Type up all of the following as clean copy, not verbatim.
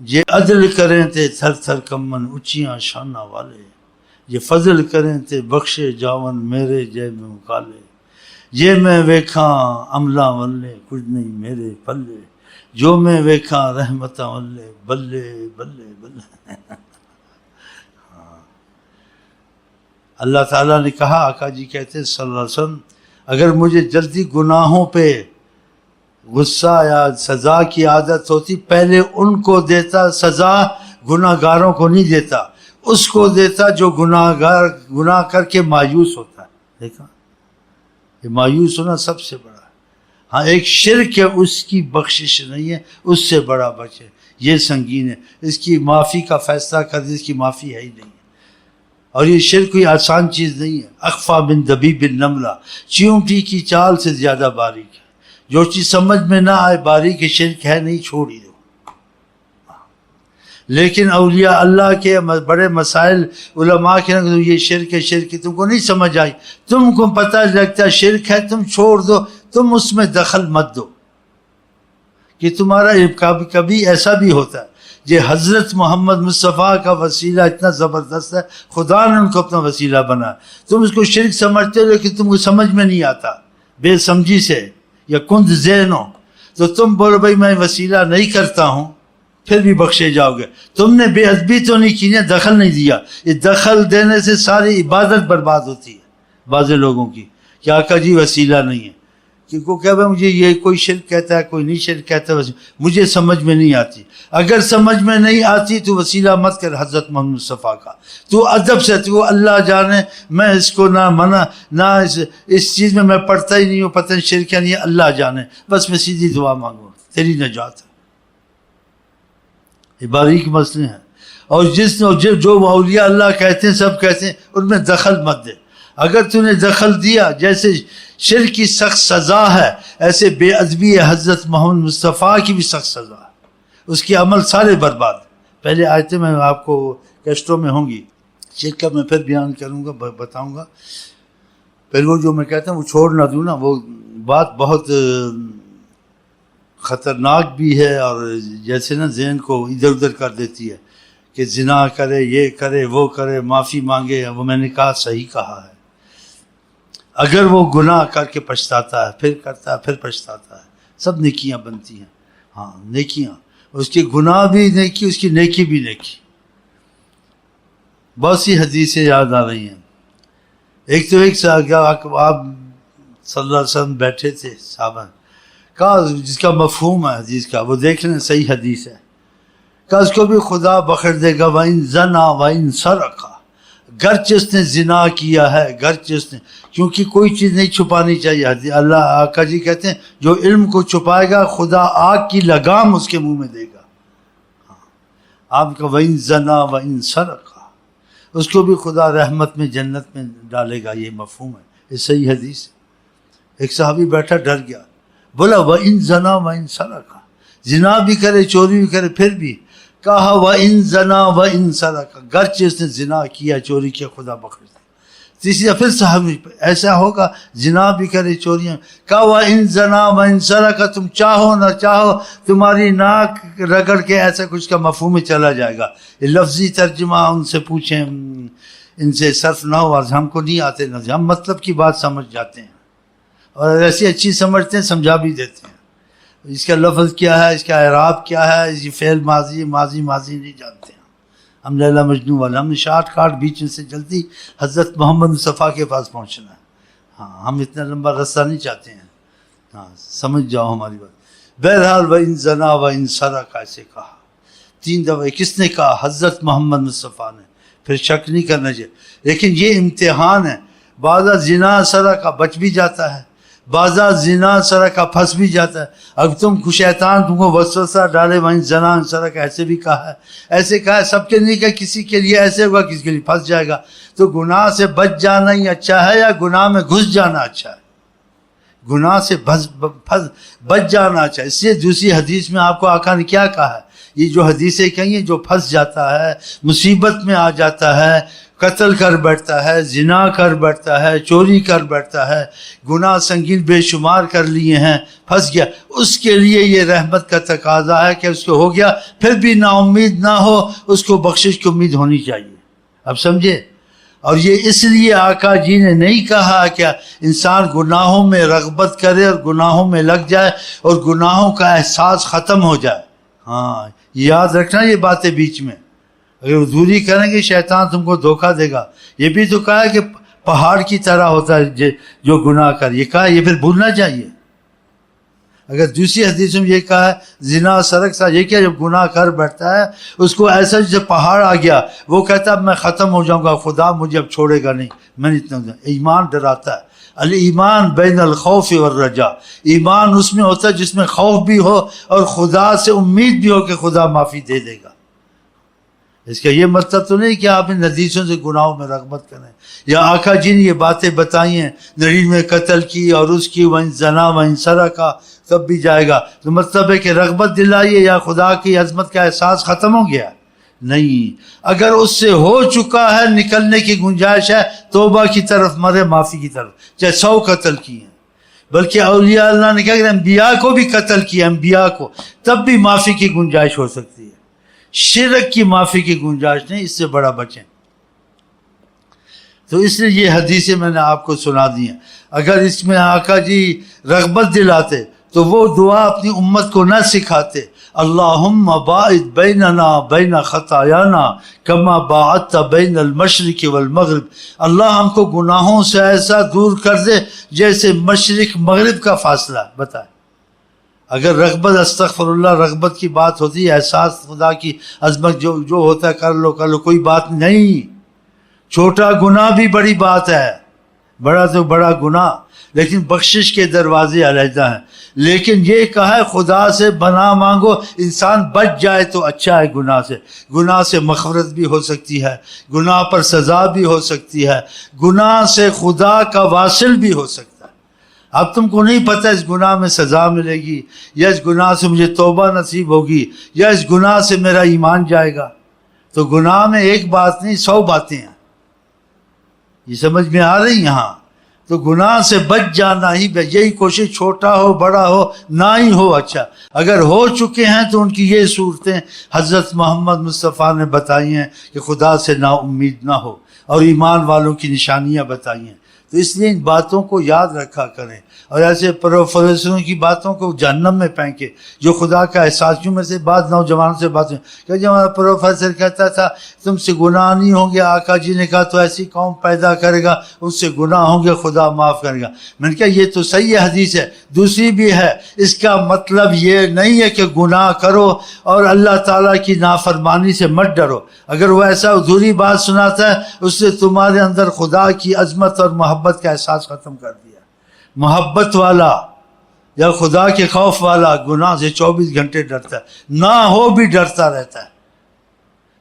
یہ عدل کریں تے تھر تھر کمن اچیاں شانہ والے، یہ فضل کریں تے بخشے جاون میرے جے میں مکالے، یہ میں ویکھاں عملہ والے کچھ نہیں میرے پلے، جو میں ویکھاں رحمتاں والے بلے بلے بلے۔ اللہ تعالیٰ نے کہا، آقا جی کہتے ہیں صلی اللہ علیہ وسلم، اگر مجھے جلدی گناہوں پہ غصہ یا سزا کی عادت ہوتی، پہلے ان کو دیتا سزا، گناہ گاروں کو نہیں دیتا، اس کو دیتا جو گناہ کر کے مایوس ہوتا ہے۔ دیکھا، یہ مایوس ہونا سب سے بڑا ہے۔ ہاں ایک شرک ہے، اس کی بخشش نہیں ہے، اس سے بڑا بخش ہے، یہ سنگین ہے، اس کی معافی کا فیصلہ کر دے، اس کی معافی ہے ہی نہیں ہے۔ اور یہ شرک کوئی آسان چیز نہیں ہے، اخفا من دبیب النملہ، چیونٹی کی چال سے زیادہ باریک ہے۔ جو چیز سمجھ میں نہ آئے باریک شرک ہے، نہیں، چھوڑ ہی دو۔ لیکن اولیاء اللہ کے بڑے مسائل علماء کے یہ شرک ہے، شرک ہے، تم کو نہیں سمجھ آئی، تم کو پتہ لگتا ہے شرک ہے، تم چھوڑ دو، تم اس میں دخل مت دو۔ کہ تمہارا کبھی ایسا بھی ہوتا ہے، یہ حضرت محمد مصطفیٰ کا وسیلہ اتنا زبردست ہے، خدا نے ان کو اپنا وسیلہ بنا، تم اس کو شرک سمجھتے ہو، لیکن تم کو سمجھ میں نہیں آتا، بے سمجھی سے یا کند ذہن ہو، تو تم بولو بھائی میں وسیلہ نہیں کرتا ہوں، پھر بھی بخشے جاؤ گے۔ تم نے بے ادبی تو نہیں کی، دخل نہیں دیا، یہ دخل دینے سے ساری عبادت برباد ہوتی ہے بعض لوگوں کی، کہ آقا جی وسیلہ نہیں ہے، کیونکہ کہ بھائی مجھے یہ کوئی شرک کہتا ہے، کوئی نہیں شرک کہتا ہے، مجھے سمجھ میں نہیں آتی۔ اگر سمجھ میں نہیں آتی تو وسیلہ مت کر حضرت محمد مصطفیٰ کا، تو ادب سے، تو اللہ جانے میں اس کو نہ منع، نہ اس چیز میں پڑھتا ہی نہیں ہوں، پتہ نہیں شرک ہے نہیں، اللہ جانے، بس میں سیدھی دعا مانگوں تیری نجات ہے۔ یہ باریک مسئلے ہیں، اور جو اولیاء اللہ کہتے ہیں، سب کہتے ہیں ان میں دخل مت دے۔ اگر تو نے دخل دیا، جیسے شرک کی سخت سزا ہے، ایسے بے ادبی حضرت محمد مصطفیٰ کی بھی سخت سزا ہے، اس کے عمل سارے برباد۔ پہلے آیتیں میں آپ کو کیسٹوں میں ہوں گی، شرک کا میں پھر بیان کروں گا، بتاؤں گا۔ پھر وہ جو میں کہتا ہوں وہ چھوڑ نہ دوں نا، وہ بات بہت خطرناک بھی ہے، اور جیسے نا ذہن کو ادھر ادھر کر دیتی ہے، کہ زنا کرے، یہ کرے، وہ کرے، معافی مانگے، وہ میں نے کہا صحیح کہا ہے۔ اگر وہ گناہ کر کے پچھتاتا ہے، پھر کرتا ہے، پھر پچھتاتا ہے، سب نیکیاں بنتی ہیں۔ ہاں نیکیاں، اس کی گناہ بھی نیکی، اس کی نیکی بھی نیکی۔ بہت سی حدیثیں یاد آ رہی ہیں۔ ایک تو آپ صلی اللہ علیہ وسلم بیٹھے تھے، صحابہ کہا، جس کا مفہوم ہے حدیث کا، وہ دیکھ لیں، صحیح حدیث ہے، کہ اس کو بھی خدا بخش دے گا، وَإِن زَنَا وَإِن سَرَقَ، گرچہ اس نے زنا کیا ہے، گرچہ اس نے، کیونکہ کوئی چیز نہیں چھپانی چاہیے۔ اللہ آقا جی کہتے ہیں جو علم کو چھپائے گا، خدا آگ کی لگام اس کے منہ میں دے گا۔ آپ کا وَإِن زَنَا وَإِن سَرَقَ، اس کو بھی خدا رحمت میں، جنت میں ڈالے گا، یہ مفہوم ہے، یہ صحیح حدیث ہے۔ ایک صحابی بیٹھا ڈر گیا، بولا وَإِن زَنَا وَإِن سَرَقَ، زنا بھی کرے، چوری بھی کرے، پھر بھی کہا وَإِن زَنَا وَإِن سَرَقَ، گرچہ اس نے زنا کیا، چوری کیا، خدا بخش دے۔ تیسری پھر صحابی ایسا ہوگا، زنا بھی کرے، چوریاں، کہا وَإِن زَنَا وَإِن سَرَقَ، تم چاہو نہ چاہو تمہاری ناک رگڑ کے ایسا کچھ کا مفہوم چلا جائے گا۔ یہ لفظی ترجمہ ان سے پوچھیں، ان سے صرف نہ ہوا، ہم کو نہیں آتے، نہ ہم مطلب کی بات سمجھ جاتے ہیں، اور ایسی اچھی سمجھتے ہیں، سمجھا بھی دیتے ہیں۔ اس کا لفظ کیا ہے، اس کا اعراب کیا ہے، اس کی فعل ماضی نہیں جانتے ہیں ہم، لیلا مجنون والا، ہم نے شارٹ کاٹ بیچ سے جلدی حضرت محمد مصطفیٰ کے پاس پہنچنا ہے۔ ہاں ہم اتنا لمبا رستہ نہیں چاہتے ہیں، ہاں سمجھ جاؤ ہماری بات۔ بہرحال وَإِن زَنَا وَإِن سَرَقَ ایسے کہا 3 دفعہ۔ کس نے کہا؟ حضرت محمد مصطفیٰ نے۔ پھر شک نہیں کرنا چاہیے، لیکن یہ امتحان ہے، بعض زنا سرقہ بچ بھی جاتا ہے، بعض زنا سرقہ پھنس بھی جاتا ہے۔ اب شیطان تم کو وسوسہ ڈالے، وہیں زنا سرقہ ایسے بھی کہا ہے، ایسے کہا ہے، سب کے نہیں کہا، کسی کے لیے ایسے ہوگا، کسی کے لیے پھنس جائے گا۔ تو گناہ سے بچ جانا ہی اچھا ہے یا گناہ میں گھس جانا اچھا ہے؟ گناہ سے بچ جانا اچھا ہے۔ اس لیے دوسری حدیث میں آپ کو آقا نے کیا کہا ہے؟ یہ جو حدیثیں کہیں ہیں، جو پھنس جاتا ہے، مصیبت میں آ جاتا ہے، قتل کر بیٹھتا ہے، زنا کر بیٹھتا ہے، چوری کر بیٹھتا ہے، گناہ سنگین بے شمار کر لیے ہیں، پھنس گیا، اس کے لیے یہ رحمت کا تقاضا ہے کہ اس کو ہو گیا پھر بھی نا امید نہ ہو، اس کو بخشش کی امید ہونی چاہیے. اب سمجھے؟ اور یہ اس لیے آقا جی نے نہیں کہا کہ انسان گناہوں میں رغبت کرے اور گناہوں میں لگ جائے اور گناہوں کا احساس ختم ہو جائے. ہاں یاد رکھنا یہ باتیں بیچ میں، اگر دوری کریں گے شیطان تم کو دھوکہ دے گا. یہ بھی تو کہا ہے کہ پہاڑ کی طرح ہوتا ہے جو گناہ کر، یہ کہا یہ پھر بھولنا چاہیے. اگر دوسری حدیث میں یہ کہا ہے زنا سرق سا، یہ کیا جب گناہ کر بیٹھتا ہے اس کو ایسا جیسے پہاڑ آ گیا، وہ کہتا ہے میں ختم ہو جاؤں گا، خدا مجھے اب چھوڑے گا نہیں، میں اتنا. ایمان ڈراتا ہے. الایمان بین الخوف والرجاء، ایمان اس میں ہوتا ہے جس میں خوف بھی ہو اور خدا سے امید بھی ہو کہ خدا معافی دے دے گا. اس کا یہ مطلب تو نہیں کہ آپ ان حدیثوں سے گناہوں میں رغبت کریں. یا آقا جی نے یہ باتیں بتائی ہیں، نڑی میں قتل کی اور اس کی وہیں زنا وہیں سرقہ تب بھی جائے گا، تو مطلب ہے کہ رغبت دلائیے یا خدا کی عظمت کا احساس ختم ہو گیا؟ نہیں. اگر اس سے ہو چکا ہے، نکلنے کی گنجائش ہے، توبہ کی طرف مرے، معافی کی طرف. چاہے 100 قتل کیے ہیں، بلکہ اولیاء اللہ نے کہا کہ انبیاء کو بھی قتل کیا، انبیاء کو، تب بھی معافی کی گنجائش ہو سکتی ہے. شرک کی معافی کی گنجائش نہیں، اس سے بڑا بچیں. تو اس لیے یہ حدیثیں میں نے آپ کو سنا دی ہیں. اگر اس میں آقا جی رغبت دلاتے تو وہ دعا اپنی امت کو نہ سکھاتے، اللہم باعد بیننا بین خطایانا کما باعدت بین المشرق والمغرب. اللہ ہم کو گناہوں سے ایسا دور کر دے جیسے مشرق مغرب کا فاصلہ. بتائے اگر رغبت، استغفر اللہ، رغبت کی بات ہوتی ہے، احساس خدا کی عظمت جو ہوتا ہے کر لو، کوئی بات نہیں. چھوٹا گناہ بھی بڑی بات ہے، بڑا تو بڑا گناہ، لیکن بخشش کے دروازے علیحدہ ہیں. لیکن یہ کہا ہے خدا سے بنا مانگو، انسان بچ جائے تو اچھا ہے. گناہ سے مغفرت بھی ہو سکتی ہے، گناہ پر سزا بھی ہو سکتی ہے، گناہ سے خدا کا واصل بھی ہو سکتا ہے. اب تم کو نہیں پتہ اس گناہ میں سزا ملے گی یا اس گناہ سے مجھے توبہ نصیب ہوگی یا اس گناہ سے میرا ایمان جائے گا. تو گناہ میں ایک بات نہیں 100 باتیں ہیں. یہ سمجھ میں آ رہی یہاں؟ تو گناہ سے بچ جانا ہی، یہی کوشش، چھوٹا ہو بڑا ہو نہ ہی ہو اچھا. اگر ہو چکے ہیں تو ان کی یہ صورتیں حضرت محمد مصطفیٰ نے بتائی ہیں کہ خدا سے نا امید نہ ہو، اور ایمان والوں کی نشانیاں بتائی ہیں. تو اس لیے ان باتوں کو یاد رکھا کریں، اور ایسے پروفیسروں کی باتوں کو جہنم میں پھینکے جو خدا کا احساس. کیوں میں سے بعض نوجوانوں سے بات کہ جب ہمارا پروفیسر کہتا تھا تم سے گناہ نہیں ہوں گے، آقا جی نے کہا تو ایسی قوم پیدا کرے گا اس سے گناہ ہوں گے، خدا معاف کرے گا. میں نے کہا یہ تو صحیح حدیث ہے، دوسری بھی ہے. اس کا مطلب یہ نہیں ہے کہ گناہ کرو اور اللہ تعالیٰ کی نافرمانی سے مت ڈرو. اگر وہ ایسا ادھوری بات سناتا ہے، اس سے تمہارے اندر خدا کی عظمت اور محبت کا احساس ختم کر دیا. محبت والا یا خدا کے خوف والا گناہ سے 24 گھنٹے ڈرتا ہے، نہ ہو بھی ڈرتا رہتا ہے.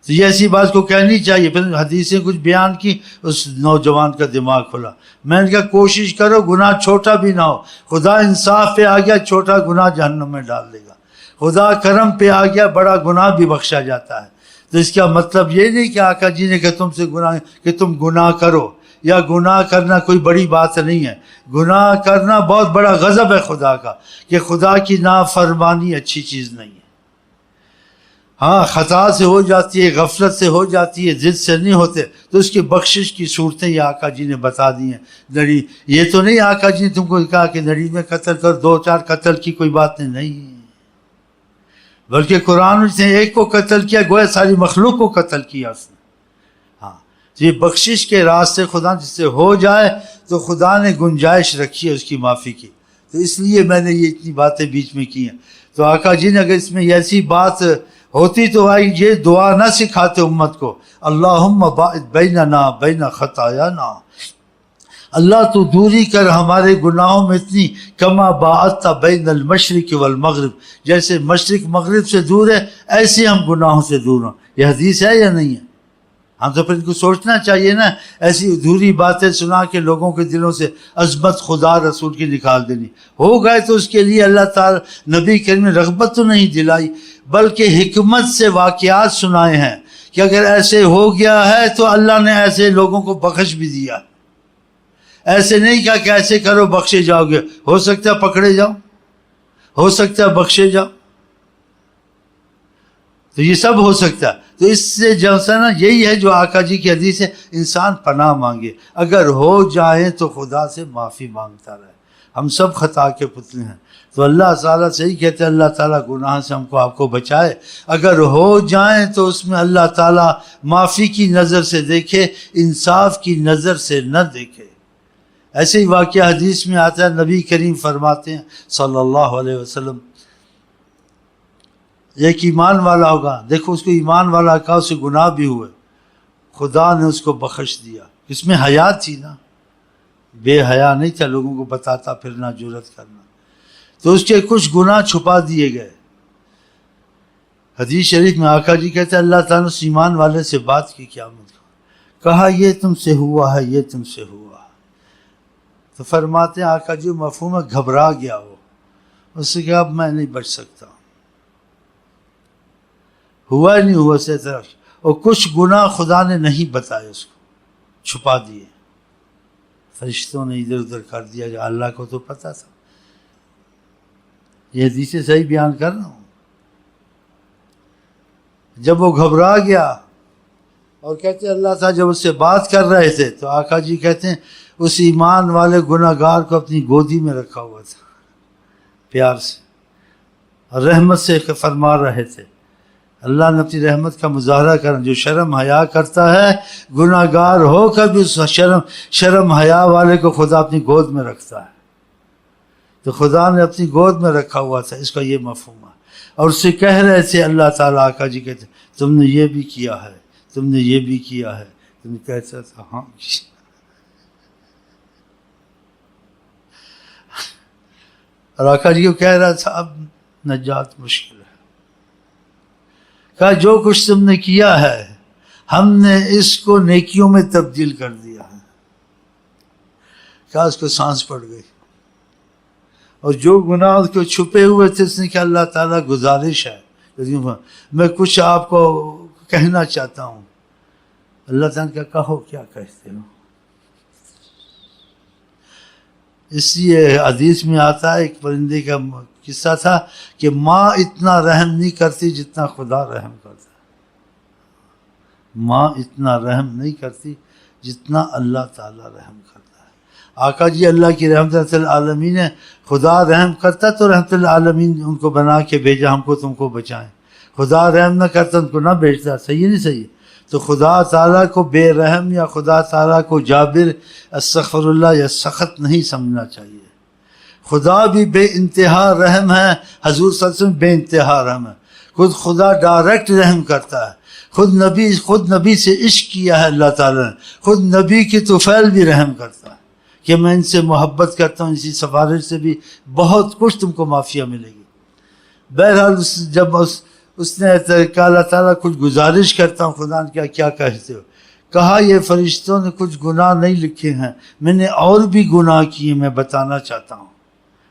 تو یہ ایسی بات کو کہنی چاہیے. پھر حدیثیں کچھ بیان کی، اس نوجوان کا دماغ کھلا. میں نے کہا کوشش کرو گناہ چھوٹا بھی نہ ہو. خدا انصاف پہ آ گیا، چھوٹا گناہ جہنم میں ڈال دے گا. خدا کرم پہ آ گیا، بڑا گناہ بھی بخشا جاتا ہے. تو اس کا مطلب یہ نہیں کہ آقا جی نے کہ تم سے گناہ کہ تم گناہ کرو، یا گناہ کرنا کوئی بڑی بات نہیں ہے. گناہ کرنا بہت بڑا غضب ہے خدا کا، کہ خدا کی نافرمانی اچھی چیز نہیں ہے. ہاں خطا سے ہو جاتی ہے، غفلت سے ہو جاتی ہے، ضد سے نہیں ہوتے، تو اس کی بخشش کی صورتیں یہ آقا جی نے بتا دی ہیں. نڑی، یہ تو نہیں آقا جی نے تم کو کہا کہ نڑی میں قتل کر، 2-4 قتل کی کوئی بات نہیں. بلکہ قرآن نے ایک کو قتل کیا، گویا ساری مخلوق کو قتل کیا اس نے. ہاں یہ بخشش کے راستے خدا جس سے ہو جائے تو خدا نے گنجائش رکھی ہے اس کی معافی کی. تو اس لیے میں نے یہ اتنی باتیں بیچ میں کی ہیں. تو آقا جی نے اگر اس میں ایسی بات ہوتی تو آئی یہ دعا نہ سکھاتے امت کو، اللہم باعد بیننا بین خطایانا، اللہ تو دوری کر ہمارے گناہوں میں اتنی، کما باعدت بین المشرق والمغرب، جیسے مشرق مغرب سے دور ہے ایسے ہم گناہوں سے دور ہوں. یہ حدیث ہے یا نہیں ہے؟ ہم تو پھر ان کو سوچنا چاہیے نا. ایسی ادھوری باتیں سنا کے لوگوں کے دلوں سے عظمت خدا رسول کی نکال دینی. ہو گئے تو اس کے لیے اللہ تعالیٰ نبی کریم نے رغبت تو نہیں دلائی، بلکہ حکمت سے واقعات سنائے ہیں کہ اگر ایسے ہو گیا ہے تو اللہ نے ایسے لوگوں کو بخش بھی دیا. ایسے نہیں کہا کہ ایسے کرو بخشے جاؤ گے. ہو سکتا ہے پکڑے جاؤ, ہو سکتا ہے بخشے جاؤ, تو یہ سب ہو سکتا ہے. تو اس سے جو ہے نا, یہی ہے جو آقا جی کی حدیث ہے, انسان پناہ مانگے, اگر ہو جائیں تو خدا سے معافی مانگتا رہے. ہم سب خطا کے پتلے ہیں, تو اللہ تعالیٰ صحیح کہتے ہیں, اللہ تعالیٰ گناہ سے ہم کو آپ کو بچائے. اگر ہو جائیں تو اس میں اللہ تعالیٰ معافی کی نظر سے دیکھے, انصاف کی نظر سے نہ دیکھے. ایسے ہی واقعہ حدیث میں آتا ہے, نبی کریم فرماتے ہیں صلی اللہ علیہ وسلم, ایک ایمان والا ہوگا, دیکھو اس کو ایمان والا کہا, اسے گناہ بھی ہوئے, خدا نے اس کو بخش دیا. اس میں حیا تھی نا, بے حیا نہیں تھا, لوگوں کو بتاتا پھرنا, جرات کرنا. تو اس کے کچھ گناہ چھپا دیے گئے. حدیث شریف میں آقا جی کہتے ہیں اللہ تعالیٰ نے اس ایمان والے سے بات کی قیامت کو, کہا یہ تم سے ہوا ہے, یہ تم سے ہوا. تو فرماتے ہیں آقا جی مفہوم ہے گھبرا گیا وہ, اس سے کہا اب میں نہیں بچ سکتا, ہوا ہی نہیں ہوا سے طرف. اور کچھ گناہ خدا نے نہیں بتائے, اس کو چھپا دیے, فرشتوں نے ادھر ادھر کر دیا, جو اللہ کو تو پتہ تھا. یہ حدیث صحیح بیان کر رہا ہوں. جب وہ گھبرا گیا اور کہتے ہیں اللہ تعالیٰ جب اس سے بات کر رہے تھے تو آقا جی کہتے ہیں اس ایمان والے گناہ گار کو اپنی گودی میں رکھا ہوا تھا, پیار سے اور رحمت سے فرما رہے تھے. اللہ نے اپنی رحمت کا مظاہرہ کرنا, جو شرم حیا کرتا ہے گناہ گار ہو کر بھی اس شرم حیا والے کو خدا اپنی گود میں رکھتا ہے. تو خدا نے اپنی گود میں رکھا ہوا تھا, اس کا یہ مفہوم ہے. اور اس سے کہہ رہے تھے اللہ تعالیٰ, آقا جی کہتے تم نے یہ بھی کیا ہے, تم نے یہ بھی کیا ہے. تم کہتا تھا ہاں. اور آقا جی کو کہہ رہا تھا اب نجات مشکل ہے. کہا جو کچھ تم نے کیا ہے ہم نے اس کو نیکیوں میں تبدیل کر دیا ہے. کہا اس کو سانس پڑ گئی. اور جو گناہ اس کو چھپے ہوئے تھے اس نے کہا اللہ تعالیٰ گزارش ہے, میں کچھ آپ کو کہنا چاہتا ہوں. اللہ تعالیٰ نے کہا کہو کیا کہتے ہو. اس لیے حدیث میں آتا ہے ایک پرندے کا قصہ تھا کہ ماں اتنا رحم نہیں کرتی جتنا خدا رحم کرتا ہے. ماں اتنا رحم نہیں کرتی جتنا اللہ تعالیٰ رحم کرتا ہے. آقا جی اللہ کی رحمت العالمین ہے, خدا رحم کرتا تو رحمت العالمین ان کو بنا کے بھیجا ہم کو تم کو بچائیں. خدا رحم نہ کرتا ان کو نہ بھیجتا. صحیح نہیں صحیح؟ تو خدا تعالیٰ کو بے رحم یا خدا تعالیٰ کو جابر استغفر اللہ یا سخت نہیں سمجھنا چاہیے. خدا بھی بے انتہا رحم ہے, حضور صلی اللہ علیہ وسلم بے انتہا رحم ہے. خود خدا ڈائریکٹ رحم کرتا ہے. خود نبی سے عشق کیا ہے اللہ تعالیٰ نے. خود نبی کی طفیل بھی رحم کرتا ہے کہ میں ان سے محبت کرتا ہوں, اسی سفارش سے بھی بہت کچھ تم کو معافیہ ملے گی. بہرحال جب اس نے کہا اللہ تعالیٰ کچھ گزارش کرتا ہوں. خدا نے کیا کہتے ہو؟ کہا یہ فرشتوں نے کچھ گناہ نہیں لکھے ہیں, میں نے اور بھی گناہ کیے, میں بتانا چاہتا ہوں.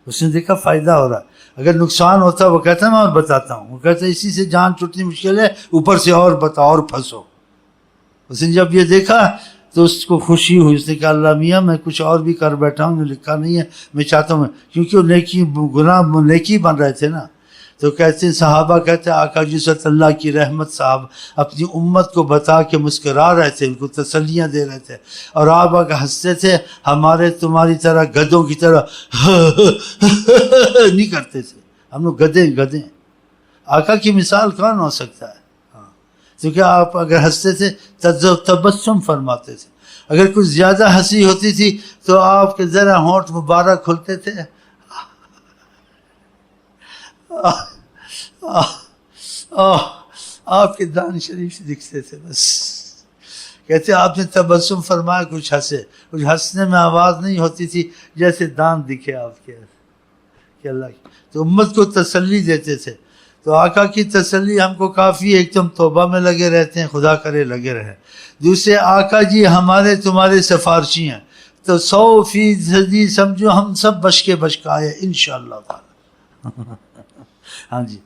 اس نے دیکھا فائدہ ہو رہا, اگر نقصان ہوتا وہ کہتا ہے میں اور بتاتا ہوں. وہ کہتا ہے اسی سے جان چھوٹنی مشکل ہے, اوپر سے اور بتا اور پھنسو. اس نے جب یہ دیکھا تو اس کو خوشی ہوئی. اس نے کہا اللہ میاں میں کچھ اور بھی کر بیٹھا ہوں, لکھا نہیں ہے, میں چاہتا ہوں, کیونکہ وہ گناہ نیکی بن رہے تھے نا. تو کہتے ہیں صحابہ کہتے ہیں آقا جی صلی اللہ کی رحمت صاحب اپنی امت کو بتا کے مسکرا رہے تھے, ان کو تسلیاں دے رہے تھے. اور آپ اگر ہنستے تھے ہمارے تمہاری طرح گدھوں کی طرح نہیں کرتے تھے. ہم لوگ گدھے. آقا کی مثال کون ہو سکتا ہے؟ کیونکہ آپ اگر ہنستے تھے تبسم فرماتے تھے. اگر کچھ زیادہ ہنسی ہوتی تھی تو آپ کے ذرا ہونٹ مبارک کھلتے تھے, آپ کے دان شریف دکھتے تھے. بس کہتے آپ نے تبسم فرمایا, کچھ ہنسے. کچھ ہنسنے میں آواز نہیں ہوتی تھی جیسے دان دکھے آپ کے کہ اللہ کی. تو امت کو تسلی دیتے تھے. تو آقا کی تسلی ہم کو کافی. ایک تو ہم توبہ میں لگے رہتے ہیں, خدا کرے لگے رہے. دوسرے آقا جی ہمارے تمہارے سفارشی ہیں, تو 100% سمجھو ہم سب بچ کے آئے انشاءاللہ تعالی. ہاں جی.